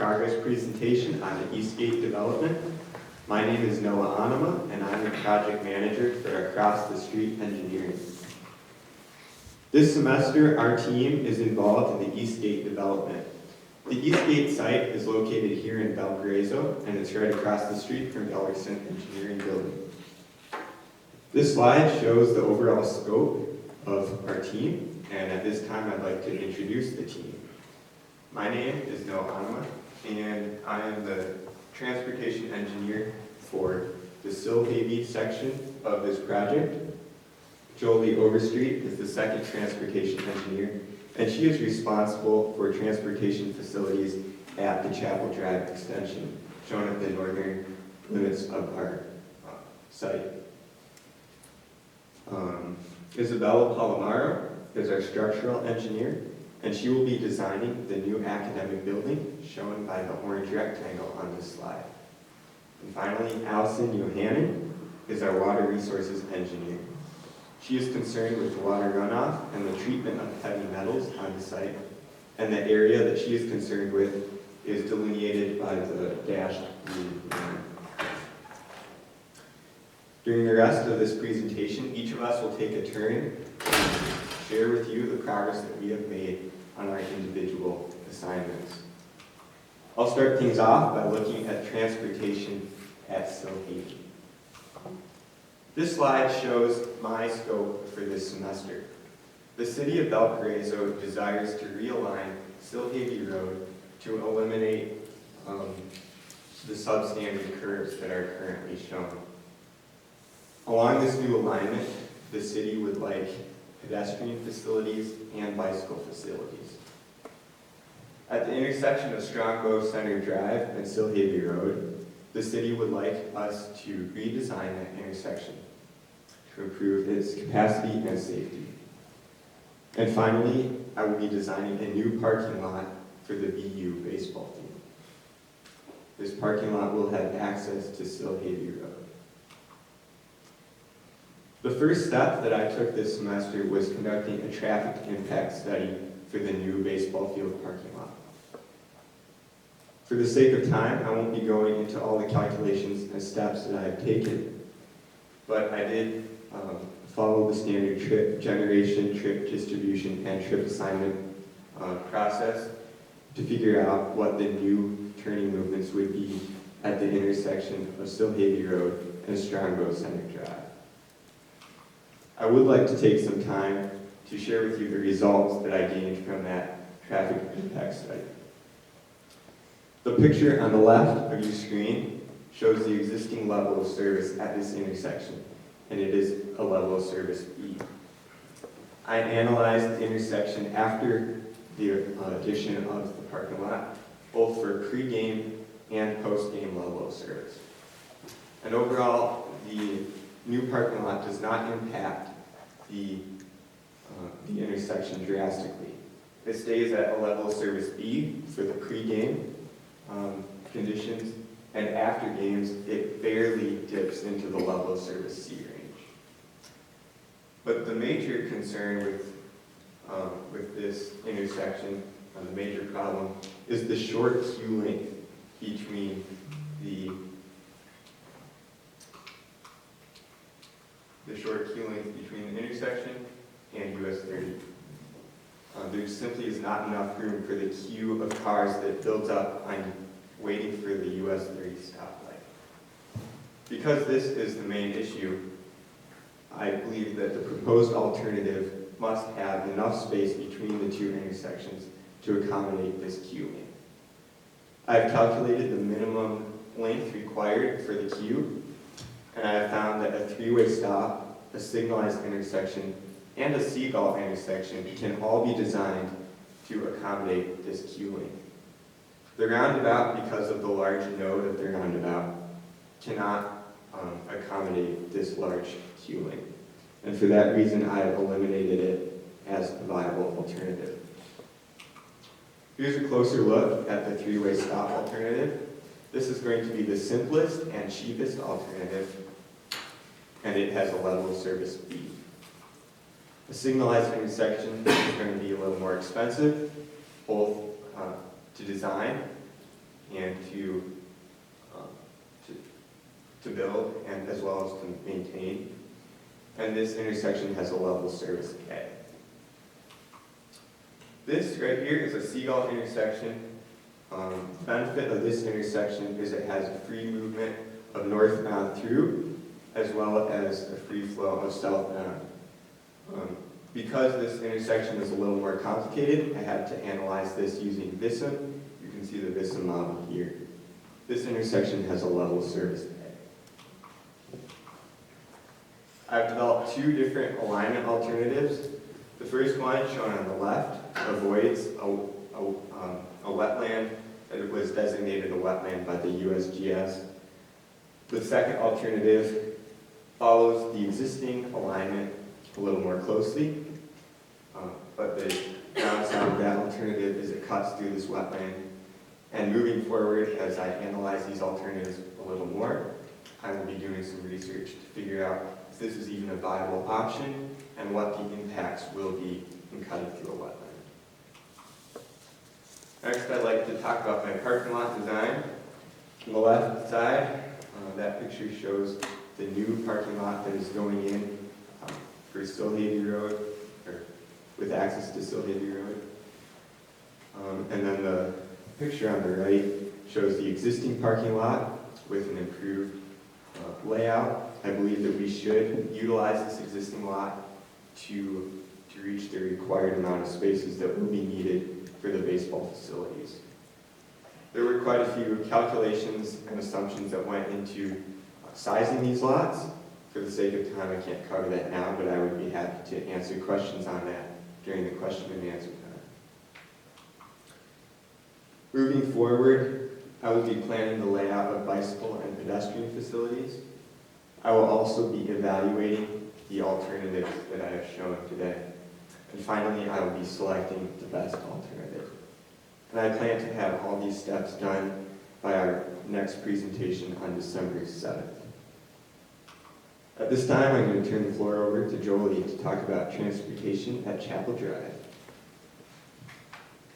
progress presentation on the Eastgate development. My name is Noah Anima, and I'm the project manager for Across the Street Engineering. This semester, our team is involved in the Eastgate development. The Eastgate site is located here in Valparaiso, and it's right across the street from Ellerson Engineering Building. This slide shows the overall scope of our team, and at this time, I'd like to introduce the team. My name is Noah Anima, and I am the transportation engineer for the Silhavy section of this project. Jolie Overstreet is the second transportation engineer, and she is responsible for transportation facilities at the Chapel Drive extension, shown at the northern limits of our site. Isabella Palomaro is our structural engineer, and she will be designing the new academic building shown by the orange rectangle on this slide. And finally, Allison Yohannan is our water resources engineer. She is concerned with the water runoff and the treatment of heavy metals on the site, and the area that she is concerned with is delineated by the dashed green line. During the rest of this presentation, each of us will take a turn and share with you the progress that we have made on our individual assignments. I'll start things off by looking at transportation at Silhavy. This slide shows my scope for this semester. The city of Valparaiso desires to realign Silhavy Road to eliminate the substandard curves that are currently shown. Along this new alignment, the city would like pedestrian facilities and bicycle facilities. At the intersection of Strongbow Center Drive and Silhavy Road, the city would like us to redesign that intersection to improve its capacity and safety. And finally, I will be designing a new parking lot for the VU baseball team. This parking lot will have access to Silhavy Road. The first step that I took this semester was conducting a traffic impact study for the new baseball field parking lot. For the sake of time, I won't be going into all the calculations and steps that I've taken, but I did follow the standard trip generation, trip distribution, and trip assignment process to figure out what the new turning movements would be at the intersection of Silhavy Road and Strongbow Center Drive. I would like to take some time to share with you the results that I gained from that traffic impact study. The picture on the left of your screen shows the existing level of service at this intersection, and it is a level of service B. I analyzed the intersection after the addition of the parking lot, both for pre-game and post-game level of service. And overall, the new parking lot does not impact the intersection drastically. It stays at a level of service B for the pre-game conditions, and after games, it barely dips into the level of service C range. But the major concern with this intersection, the major problem, is the short queue length between the intersection and US 30. There simply is not enough room for the queue of cars that builds up on waiting for the US 30 stoplight. Because this is the main issue, I believe that the proposed alternative must have enough space between the two intersections to accommodate this queue length. I've calculated the minimum length required for the queue, and I have found that a three-way stop, a signalized intersection, and a seagull intersection can all be designed to accommodate this queue length. The roundabout, because of the large node of the roundabout, cannot accommodate this large queue length. And for that reason, I have eliminated it as a viable alternative. Here's a closer look at the three-way stop alternative. This is going to be the simplest and cheapest alternative, and it has a level of service B. A signalized intersection is going to be a little more expensive, both to design to build and as well as to maintain. And this intersection has a level service A. This right here is a Seagull intersection. The benefit of this intersection is it has a free movement of northbound through, as well as a free flow of southbound. Because this intersection is a little more complicated, I had to analyze this using VISM. You can see the VISM model here. This intersection has a level service A. I've developed two different alignment alternatives. The first one, shown on the left, avoids a wetland that was designated a wetland by the USGS. The second alternative follows the existing alignment a little more closely, but the downside of that alternative is it cuts through this wetland. And moving forward, as I analyze these alternatives a little more, I will be doing some research to figure out if this is even a viable option and what the impacts will be in cutting through a wetland. Next, I'd like to talk about my parking lot design. On the left side, that picture shows the new parking lot that is going in for Silhavy Road, or with access to Silhavy Road. And then the picture on the right shows the existing parking lot with an improved layout. I believe that we should utilize this existing lot to reach the required amount of spaces that will be needed for the baseball facilities. There were quite a few calculations and assumptions that went into sizing these lots. For the sake of time, I can't cover that now, but I would be happy to answer questions on that during the question and answer time. Moving forward, I will be planning the layout of bicycle and pedestrian facilities. I will also be evaluating the alternatives that I have shown today. And finally, I will be selecting the best alternative. And I plan to have all these steps done by our next presentation on December 7th. At this time, I'm going to turn the floor over to Jolie to talk about transportation at Chapel Drive.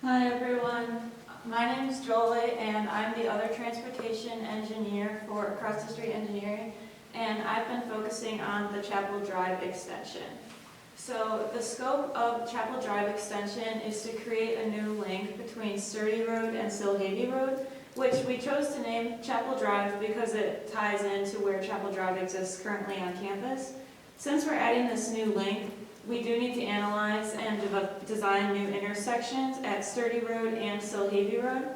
Hi everyone, my name is Jolie and I'm the other transportation engineer for Across the Street Engineering, and I've been focusing on the Chapel Drive extension. So the scope of Chapel Drive extension is to create a new link between Sturdy Road and Silhavy Road, which we chose to name Chapel Drive because it ties into where Chapel Drive exists currently on campus. Since we're adding this new link, we do need to analyze and design new intersections at Sturdy Road and Silhavy Road.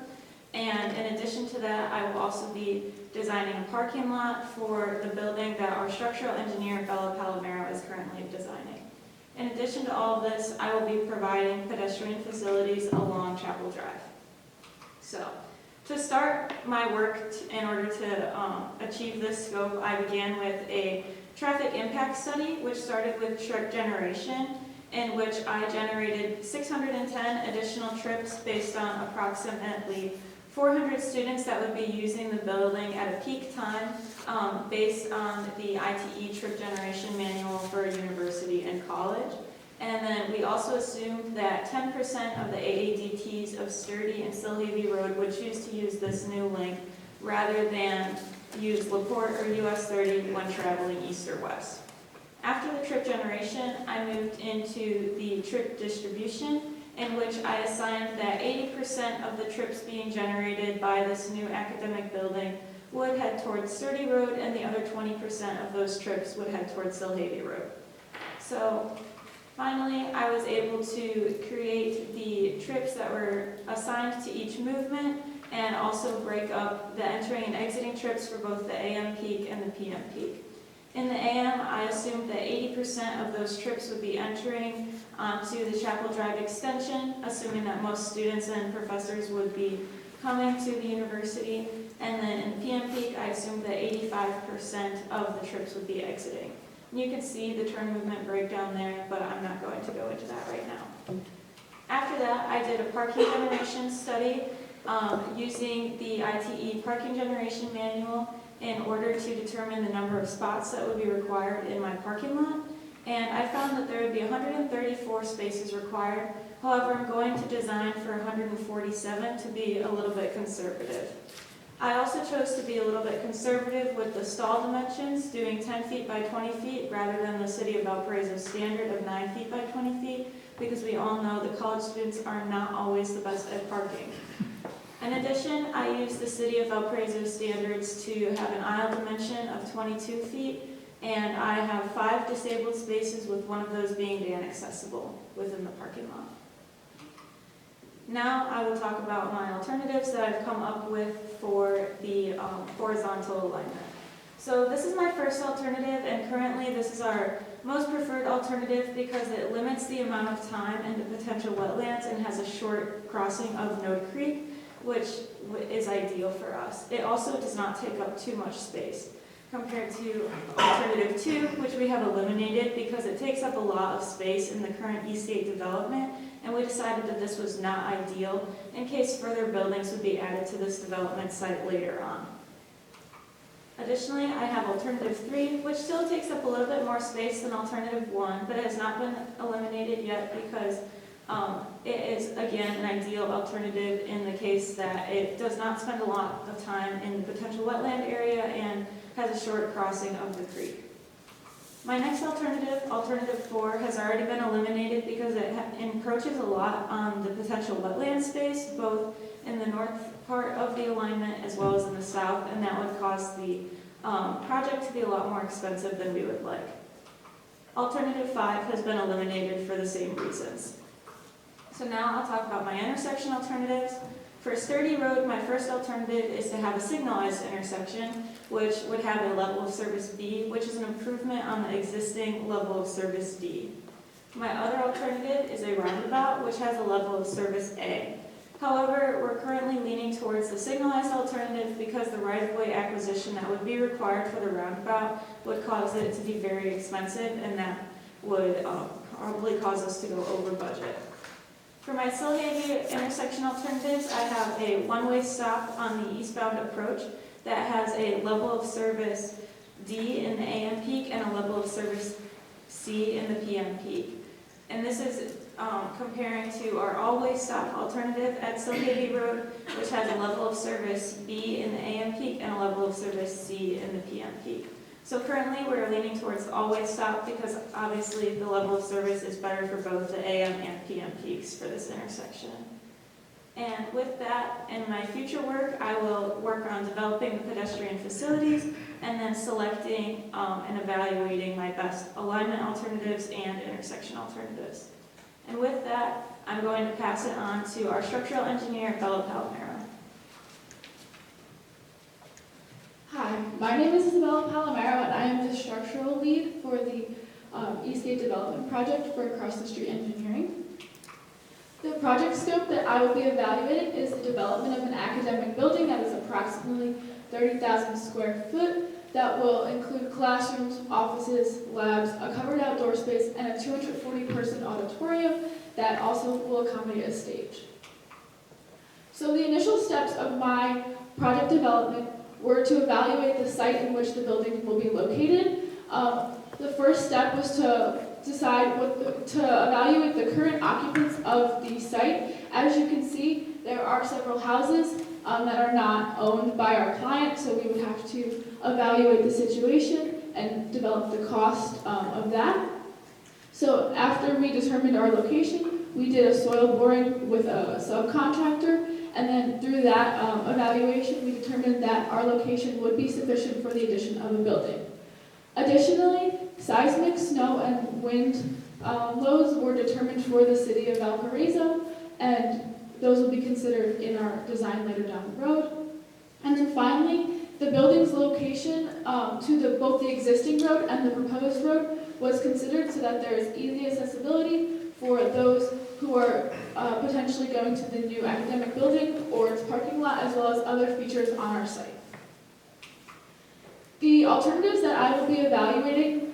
And in addition to that, I will also be designing a parking lot for the building that our structural engineer, Bella Palomero, is currently designing. In addition to all of this, I will be providing pedestrian facilities along Chapel Drive. So, to start my work in order to achieve this scope, I began with a traffic impact study, which started with trip generation, in which I generated 610 additional trips based on approximately 400 students that would be using the building at a peak time based on the ITE trip generation manual for university and college. And then we also assumed that 10% of the AADTs of Sturdy and Silhavy Road would choose to use this new link rather than use LaPorte or US 30 when traveling east or west. After the trip generation, I moved into the trip distribution, in which I assigned that 80% of the trips being generated by this new academic building would head towards Sturdy Road, and the other 20% of those trips would head towards Silhavy Road. So finally, I was able to create the trips that were assigned to each movement and also break up the entering and exiting trips for both the AM peak and the PM peak. In the AM, I assumed that 80% of those trips would be entering onto the Chapel Drive extension, assuming that most students and professors would be coming to the university. And then in PM peak, I assumed that 85% of the trips would be exiting. And you can see the turn movement breakdown there, but I'm not going to go into that right now. After that, I did a parking generation study using the ITE parking generation manual in order to determine the number of spots that would be required in my parking lot. And I found that there would be 134 spaces required. However, I'm going to design for 147 to be a little bit conservative. I also chose to be a little bit conservative with the stall dimensions, doing 10 feet by 20 feet rather than the City of Valparaiso's standard of 9 feet by 20 feet, because we all know that college students are not always the best at parking. In addition, I used the City of Valparaiso standards to have an aisle dimension of 22 feet, and I have 5 disabled spaces, with one of those being van accessible within the parking lot. Now I will talk about my alternatives that I've come up with for the horizontal alignment. So this is my first alternative, and currently this is our most preferred alternative because it limits the amount of time into potential wetlands and has a short crossing of Node Creek, which is ideal for us. It also does not take up too much space compared to alternative 2, which we have eliminated because it takes up a lot of space in the current Eastgate development, and we decided that this was not ideal in case further buildings would be added to this development site later on. Additionally, I have alternative 3, which still takes up a little bit more space than alternative 1, but it has not been eliminated yet because it is, again, an ideal alternative in the case that it does not spend a lot of time in the potential wetland area and has a short crossing of the creek. My next alternative, alternative 4, has already been eliminated because it encroaches a lot on the potential wetland space, both in the north part of the alignment as well as in the south, and that would cause the project to be a lot more expensive than we would like. Alternative 5 has been eliminated for the same reasons. So now I'll talk about my intersection alternatives. For Sturdy Road, my first alternative is to have a signalized intersection, which would have a level of service B, which is an improvement on the existing level of service D. My other alternative is a roundabout, which has a level of service A. However, we're currently leaning towards the signalized alternative because the right-of-way acquisition that would be required for the roundabout would cause it to be very expensive, and that would probably cause us to go over budget. For my Silhavia intersection alternatives, I have a one-way stop on the eastbound approach that has a level of service D in the AM peak and a level of service C in the PM peak. And this is comparing to our all-way stop alternative at Silhavia Road, which has a level of service B in the AM peak and a level of service C in the PM peak. So currently we're leaning towards the all-way stop because obviously the level of service is better for both the AM and PM peaks for this intersection. And with that, in my future work, I will work on developing the pedestrian facilities and then selecting and evaluating my best alignment alternatives and intersection alternatives. And with that, I'm going to pass it on to our structural engineer, Bella Palomero. Hi, my name is Isabella Palomero, and I am the structural lead for the Eastgate Development Project for Across the Street Engineering. The project scope that I will be evaluating is the development of an academic building that is approximately 30,000 square foot that will include classrooms, offices, labs, a covered outdoor space, and a 240-person auditorium that also will accommodate a stage. So the initial steps of my project development were to evaluate the site in which the building will be located. The first step was to decide to evaluate the current occupants of the site. As you can see, there are several houses that are not owned by our client, so we would have to evaluate the situation and develop the cost of that. So after we determined our location, we did a soil boring with a subcontractor, and then through that evaluation, we determined that our location would be sufficient for the addition of a building. Additionally, seismic, snow, and wind loads were determined for the city of Valparaiso, and those will be considered in our design later down the road. And then finally, the building's location to both the existing road and the proposed road was considered so that there is easy accessibility for those who are potentially going to the new academic building or its parking lot, as well as other features on our site. The alternatives that I will be evaluating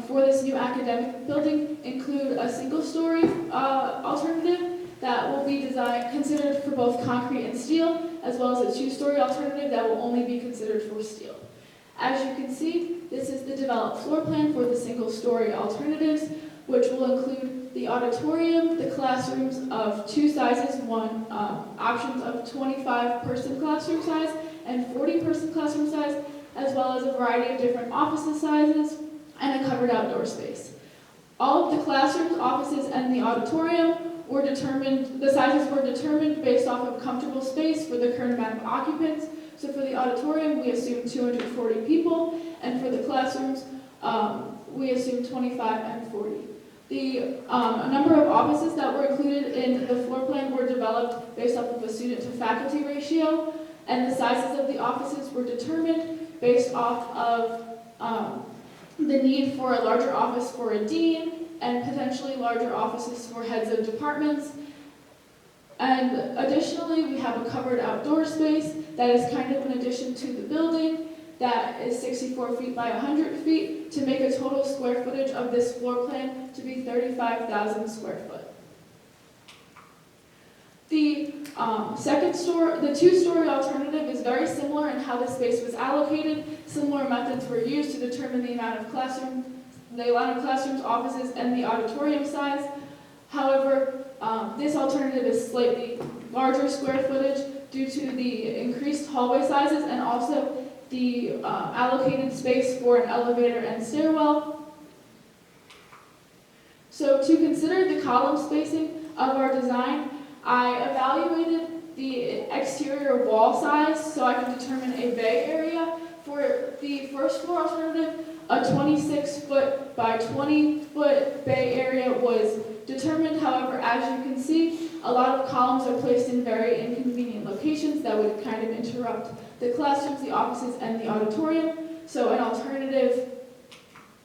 for this new academic building include a single-story alternative that will be considered for both concrete and steel, as well as a two-story alternative that will only be considered for steel. As you can see, this is the developed floor plan for the single-story alternatives, which will include the auditorium, the classrooms of two sizes, options of 25-person classroom size, and 40-person classroom size, as well as a variety of different office sizes and a covered outdoor space. All of the classrooms, offices, and the auditorium were determined, the sizes were determined based off of comfortable space for the current amount of occupants. So for the auditorium, we assumed 240 people, and for the classrooms, we assumed 25 and 40. The number of offices that were included in the floor plan were developed based off of a student to faculty ratio, and the sizes of the offices were determined based off of the need for a larger office for a dean and potentially larger offices for heads of departments. And additionally, we have a covered outdoor space that is kind of an addition to the building that is 64 feet by 100 feet to make a total square footage of this floor plan to be 35,000 square foot. The the two-story alternative is very similar in how the space was allocated. Similar methods were used to determine the amount of classrooms, offices, and the auditorium size. However, this alternative is slightly larger square footage due to the increased hallway sizes and also the allocated space for an elevator and stairwell. So to consider the column spacing of our design, I evaluated the exterior wall size so I could determine a bay area. For the first floor alternative, a 26-foot by 20-foot bay area was determined. However, as you can see, a lot of columns are placed in very inconvenient locations that would kind of interrupt the classrooms, the offices, and the auditorium. So an alternative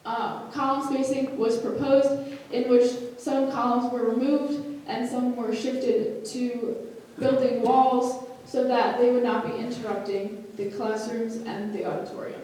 column spacing was proposed in which some columns were removed and some were shifted to building walls so that they would not be interrupting the classrooms and the auditorium.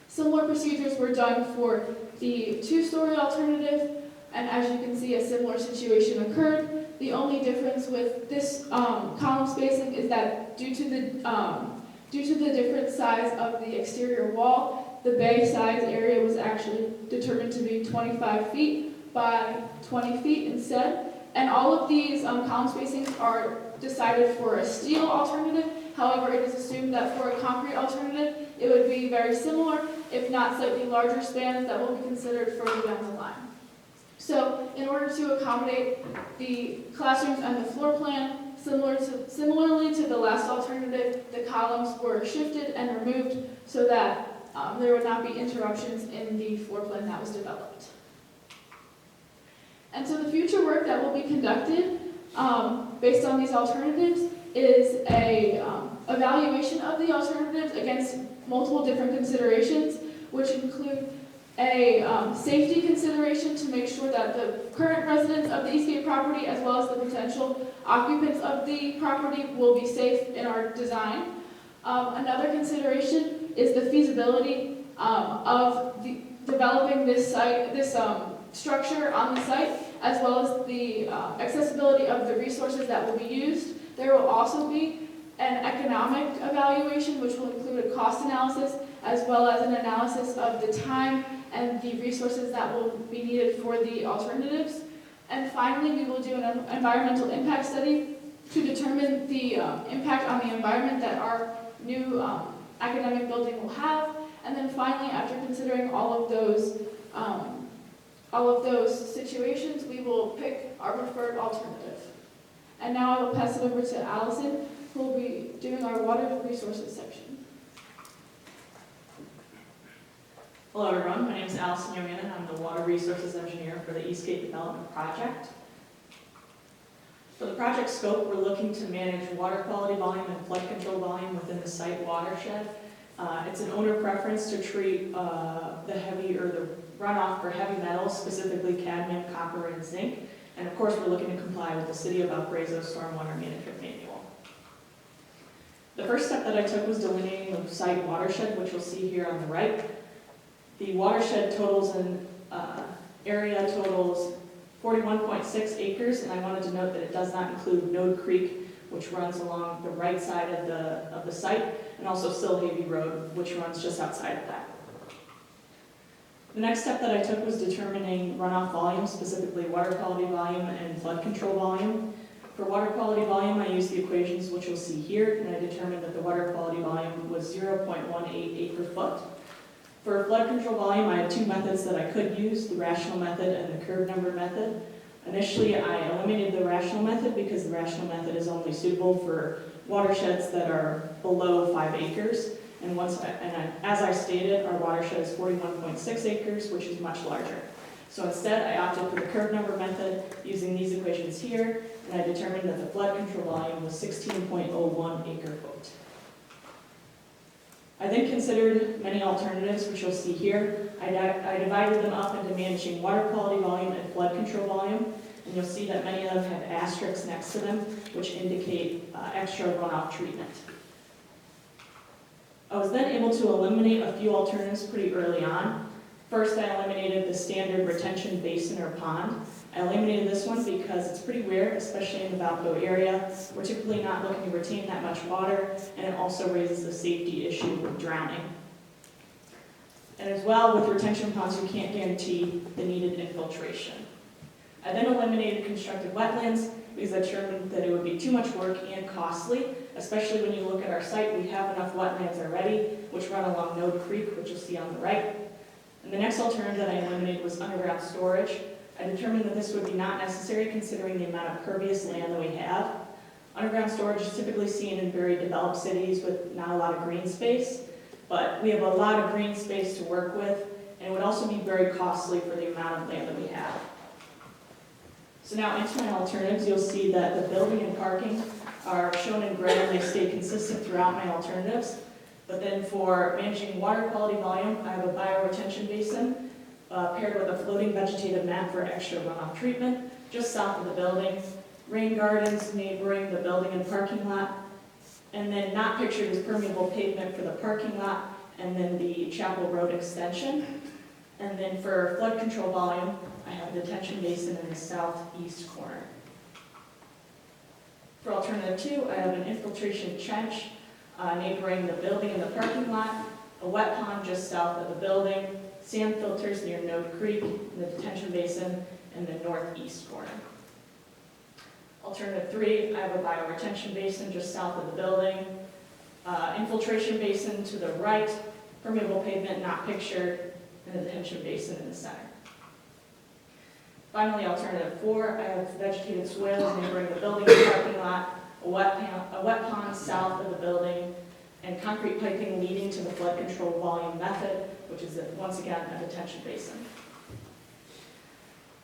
Similar procedures were done for the two-story alternative, and as you can see, a similar situation occurred. The only difference with this column spacing is that due to the different size of the exterior wall, the bay size area was actually determined to be 25 feet by 20 feet instead. And all of these column spacings are decided for a steel alternative. However, it is assumed that for a concrete alternative, it would be very similar, if not slightly larger spans that will be considered further down the line. So in order to accommodate the classrooms and the floor plan, similarly to the last alternative, the columns were shifted and removed so that there would not be interruptions in the floor plan that was developed. And so the future work that will be conducted based on these alternatives is a evaluation of the alternatives against multiple different considerations, which include a safety consideration to make sure that the current residents of the Eastgate property as well as the potential occupants of the property will be safe in our design. Another consideration is the feasibility of developing this site, structure on the site, as well as the accessibility of the resources that will be used. There will also be an economic evaluation, which will include a cost analysis, as well as an analysis of the time and the resources that will be needed for the alternatives. And finally, we will do an environmental impact study to determine the impact on the environment that our new academic building will have. And then finally, after considering all of those situations, we will pick our preferred alternative. And now I will pass it over to Allison, who will be doing our water resources section. Hello everyone, my name is Allison Yohannan, and I'm the Water Resources Engineer for the Eastgate Development Project. For the project scope, we're looking to manage water quality volume and flood control volume within the site watershed. It's an owner preference to treat the runoff for heavy metals, specifically cadmium, copper, and zinc. And of course, we're looking to comply with the City of Valparaiso Stormwater Management Manual. The first step that I took was delineating the site watershed, which you'll see here on the right. The watershed totals in area totals 41.6 acres, and I wanted to note that it does not include Node Creek, which runs along the right side of the site, and also Silhavy Road, which runs just outside of that. The next step that I took was determining runoff volume, specifically water quality volume and flood control volume. For water quality volume, I used the equations which you'll see here, and I determined that the water quality volume was 0.18 acre foot. For flood control volume, I had two methods that I could use, the rational method and the curve number method. Initially, I eliminated the rational method because the rational method is only suitable for watersheds that are below 5 acres. And as I stated, our watershed is 41.6 acres, which is much larger. So instead, I opted for the curve number method using these equations here, and I determined that the flood control volume was 16.01 acre foot. I then considered many alternatives, which you'll see here. I divided them up into managing water quality volume and flood control volume, and you'll see that many of them have asterisks next to them, which indicate extra runoff treatment. I was then able to eliminate a few alternatives pretty early on. First, I eliminated the standard retention basin or pond. I eliminated this one because it's pretty rare, especially in the Valpo area. We're typically not looking to retain that much water, and it also raises the safety issue with drowning. And as well, with retention ponds, you can't guarantee the needed infiltration. I then eliminated constructed wetlands because I determined that it would be too much work and costly, especially when you look at our site. We have enough wetlands already, which run along Node Creek, which you'll see on the right. And the next alternative that I eliminated was underground storage. I determined that this would be not necessary considering the amount of pervious land that we have. Underground storage is typically seen in very developed cities with not a lot of green space, but we have a lot of green space to work with, and it would also be very costly for the amount of land that we have. So now into my alternatives, you'll see that the building and parking are shown in gray and they stay consistent throughout my alternatives. But then for managing water quality volume, I have a bioretention basin paired with a floating vegetative mat for extra runoff treatment just south of the building, rain gardens neighboring the building and parking lot, and then not pictured as permeable pavement for the parking lot, and then the Chapel Road extension. And then for flood control volume, I have a detention basin in the southeast corner. For alternative 2, I have an infiltration trench neighboring the building and the parking lot, a wet pond just south of the building, sand filters near Node Creek, and the detention basin in the northeast corner. Alternative 3, I have a bioretention basin just south of the building, infiltration basin to the right, permeable pavement not pictured, and a detention basin in the center. Finally, alternative 4, I have vegetated swales neighboring the building and parking lot, a wet pond south of the building, and concrete piping leading to the flood control volume method, which is, once again, a detention basin.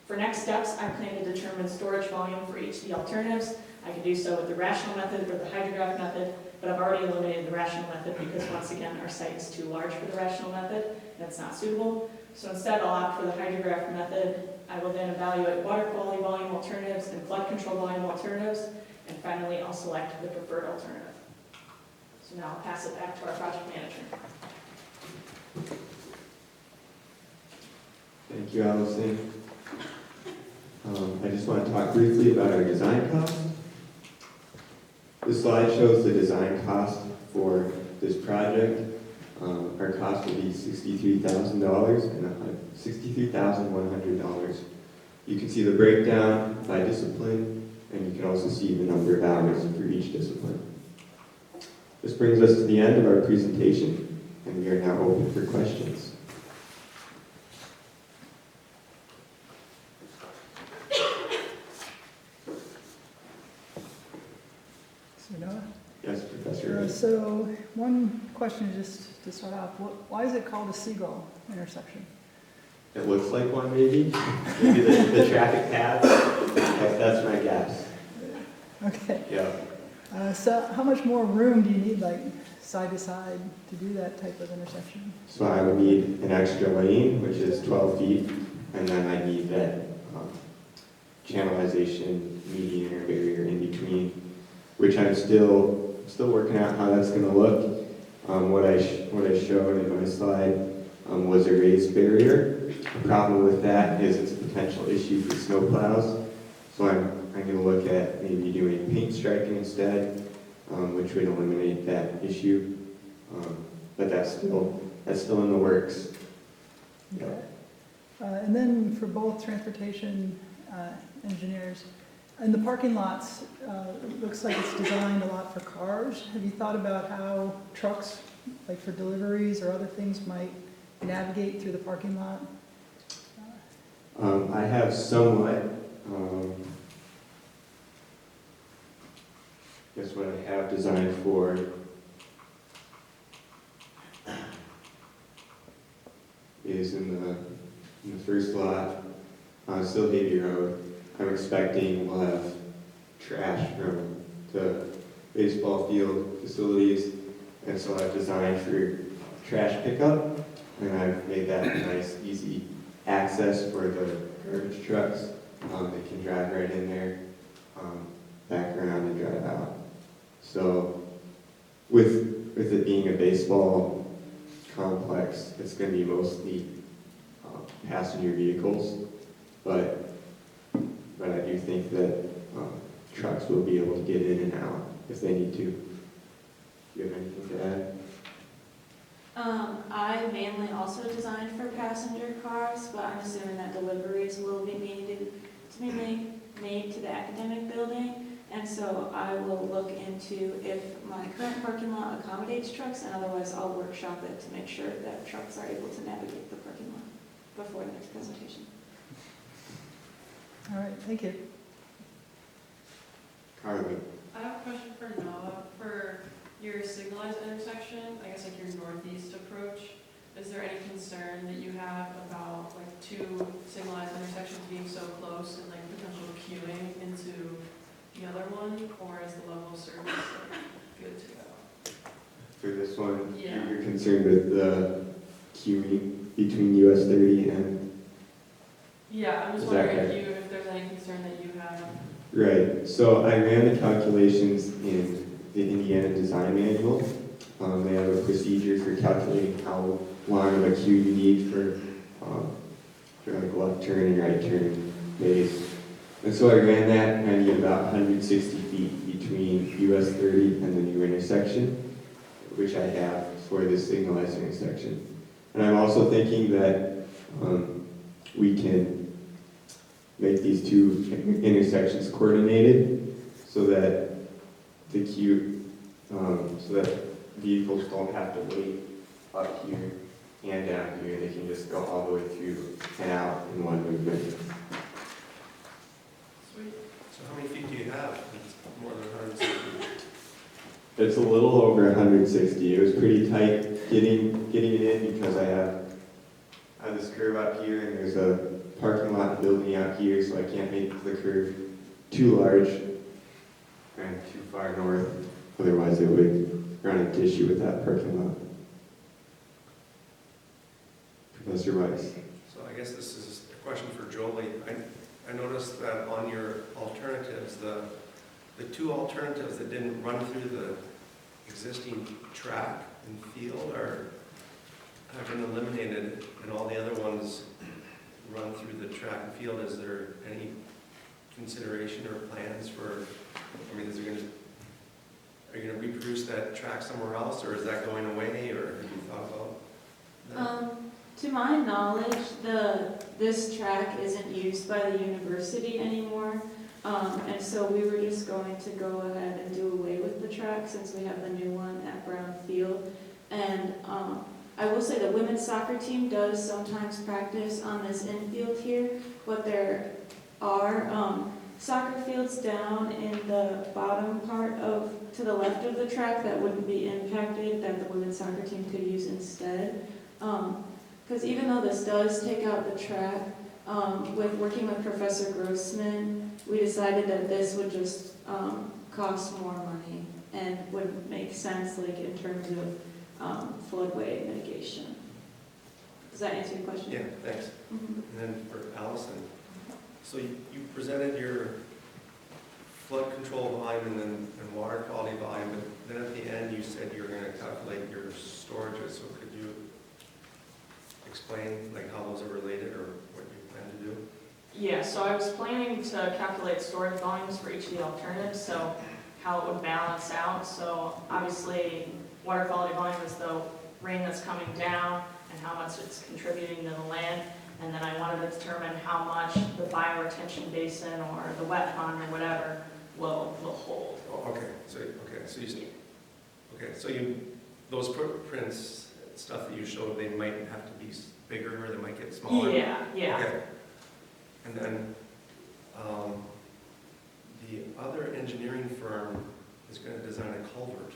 For next steps, I plan to determine storage volume for each of the alternatives. I can do so with the rational method or the hydrograph method, but I've already eliminated the rational method because, once again, our site is too large for the rational method, and it's not suitable. So instead, I'll opt for the hydrograph method. I will then evaluate water quality volume alternatives and flood control volume alternatives, and finally, I'll select the preferred alternative. So now I'll pass it back to our project manager. Thank you, Allison. I just want to talk briefly about our design cost. This slide shows the design cost for this project. Our cost will be $63,000 and $63,100. You can see the breakdown by discipline, and you can also see the number of hours for each discipline. This brings us to the end of our presentation, and we are now open for questions. Yes, Professor. So one question just to start off, why is it called a seagull intersection? It looks like one, maybe. Maybe the traffic path. That's my guess. Okay. Yeah. So how much more room do you need, like side to side, to do that type of intersection? So I would need an extra lane, which is 12 feet, and then I need that channelization median or barrier in between, which I'm still working out how that's going to look. What I showed in my slide was a raised barrier. The problem with that is it's a potential issue for snowplows. So I'm going to look at maybe doing paint striping instead, which would eliminate that issue. But that's still in the works. Okay. And then for both transportation engineers, And the parking lots, it looks like it's designed a lot for cars. Have you thought about how trucks, like for deliveries or other things, might navigate through the parking lot? I have somewhat, guess what I have designed for is in the first lot on Still Havey Road. I'm expecting we'll have trash from the baseball field facilities, and so I've designed for trash pickup, and I've made that nice, easy access for the garbage trucks. They can drive right in there, back around and drive out. So with it being a baseball complex, it's going to be mostly passenger vehicles, but I do think that trucks will be able to get in and out if they need to. Do you have anything to add? I mainly also designed for passenger cars, but I'm assuming that deliveries will be needed to be made to the academic building. And so I will look into if my current parking lot accommodates trucks, and otherwise I'll workshop it to make sure that trucks are able to navigate the parking lot before the next presentation. All right, thank you. Carly? I have a question for Noah. For your signalized intersection, I guess like your northeast approach, is there any concern that you have about like two signalized intersections being so close and like potential queuing into the other one, or is the level of service like, good to go? For this one, Yeah. you're concerned with the queuing between US 30 and... Yeah, I'm just Is that wondering right? if there's any concern that you have. Right, so I ran the calculations in the Indiana Design Manual. They have a procedure for calculating how long of a queue you need for like left turn and right turn bays. And so I ran that, and I need about 160 feet between US 30 and the new intersection, which I have for this signalized intersection. And I'm also thinking that we can make these two intersections coordinated so that the queue, so that vehicles don't have to wait up here and down here. They can just go all the way through and out in one movement. Sweet. So how many feet do you have? It's more than 160. It's a little over 160. It was pretty tight getting it in because I have this curve out here and there's a parking lot building out here, so I can't make the curve too large and too far north. Otherwise, it would run into issue with that parking lot. Professor Weiss. So I guess this is a question for Jolie. I noticed that on your alternatives, the two alternatives that didn't run through the existing track and field have been eliminated, and all the other ones run through the track and field. Is there any consideration or plans for, I mean, are you going to reproduce that track somewhere else, or is that going away, or have you thought about that? To my knowledge, this track isn't used by the university anymore, and so we were just going to go ahead and do away with the track since we have the new one at Brown Field. And I will say the women's soccer team does sometimes practice on this infield here, but there are soccer fields down in the bottom part to the left of the track that wouldn't be impacted, that the women's soccer team could use instead. Because even though this does take out the track, with working with Professor Grossman, we decided that this would just cost more money and wouldn't make sense, like in terms of floodway mitigation. Does that answer your question? Yeah, thanks. Mhm. And then for Allison, so you presented your flood control volume and water quality volume, but then at the end you said you were going to calculate your storages. So could you explain like how those are related or what you plan to do? Yeah, so I was planning to calculate storage volumes for each of the alternatives, so how it would balance out. So obviously, water quality volume is the rain that's coming down and how much it's contributing to the land. And then I wanted to determine how much the bioretention basin or the wet pond or whatever will hold. Oh, so you, those footprints, stuff that you showed, they might have to be bigger, or they might get smaller? Yeah, yeah. Okay. And then, the other engineering firm is gonna design a culvert.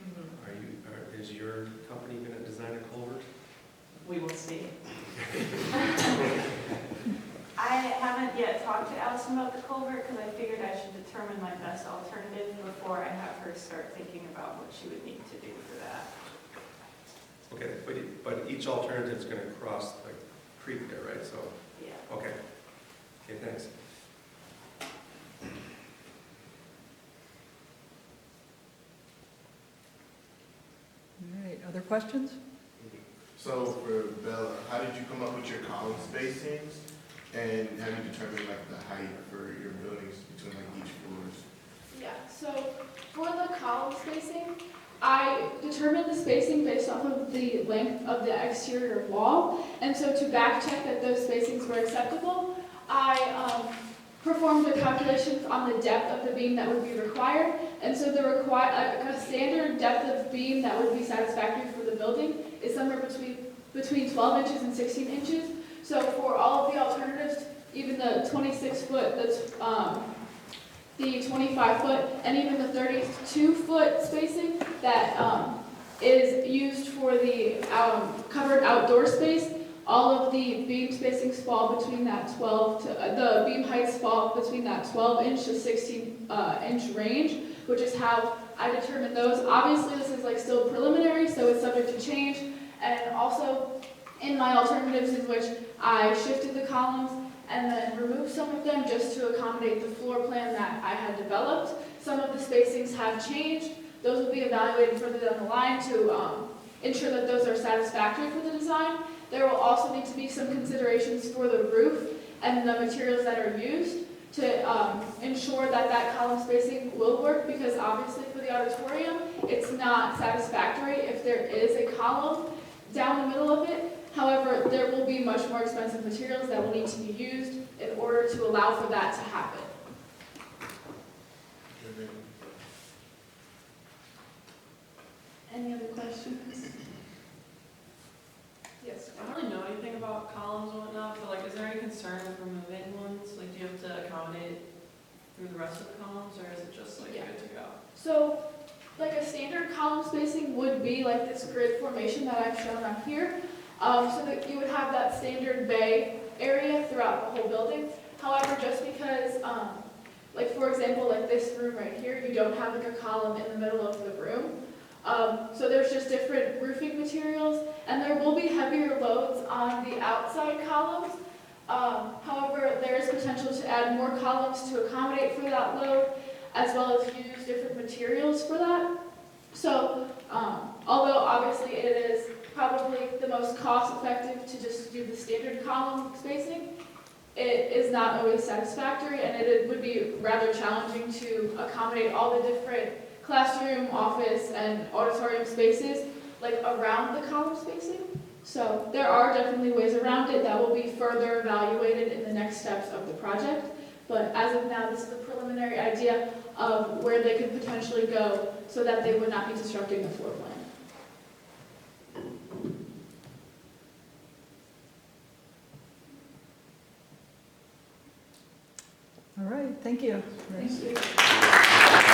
Mhm. Is your company gonna design a culvert? We will see. I haven't yet talked to Allison about the culvert because I figured I should determine my best alternative before I have her start thinking about what she would need to do for that. Okay, but each alternative is gonna cross the creek there, right? So, Yeah. okay. Okay, thanks. All right, other questions? So for Bella, how did you come up with your column spacings? And have you determined like the height for your buildings between like each floors? Yeah, so for the column spacing, I determined the spacing based off of the length of the exterior wall. And so to back check that those spacings were acceptable, I performed a calculation on the depth of the beam that would be required. And so a standard depth of beam that would be satisfactory for the building is somewhere between 12 inches and 16 inches. So for all of the alternatives, even the 26-foot, the 25-foot, and even the 32-foot spacing that is used for the covered outdoor space, all of the beam spacings fall between that 12 to, the beam heights fall between that 12-inch to 16-inch range, which is how I determined those. Obviously, this is like still preliminary, so it's subject to change. And also, in my alternatives in which I shifted the columns and then removed some of them just to accommodate the floor plan that I had developed. Some of the spacings have changed. Those will be evaluated further down the line to ensure that those are satisfactory for the design. There will also need to be some considerations for the roof and the materials that are used to ensure that that column spacing will work, because obviously for the auditorium, it's not satisfactory if there is a column down the middle of it. However, there will be much more expensive materials that will need to be used in order to allow for that to happen. Any other questions? Yes. I don't really know anything about columns and whatnot, but like, is there any concern with removing ones? Like, do you have to accommodate through the rest of the columns, or is it just like Yeah. good to go? So, like a standard column spacing would be like this grid formation that I've shown up here. So that you would have that standard bay area throughout the whole building. However, just because, like for example, like this room right here, you don't have like a column in the middle of the room. So there's just different roofing materials, and there will be heavier loads on the outside columns. However, there is potential to add more columns to accommodate for that load, as well as use different materials for that. So, although obviously it is probably the most cost-effective to just do the standard column spacing, it is not always satisfactory, and it would be rather challenging to accommodate all the different classroom, office, and auditorium spaces like around the column spacing. So there are definitely ways around it that will be further evaluated in the next steps of the project. But as of now, this is a preliminary idea of where they could potentially go so that they would not be disrupting the floor plan. All right, thank you. Thank you.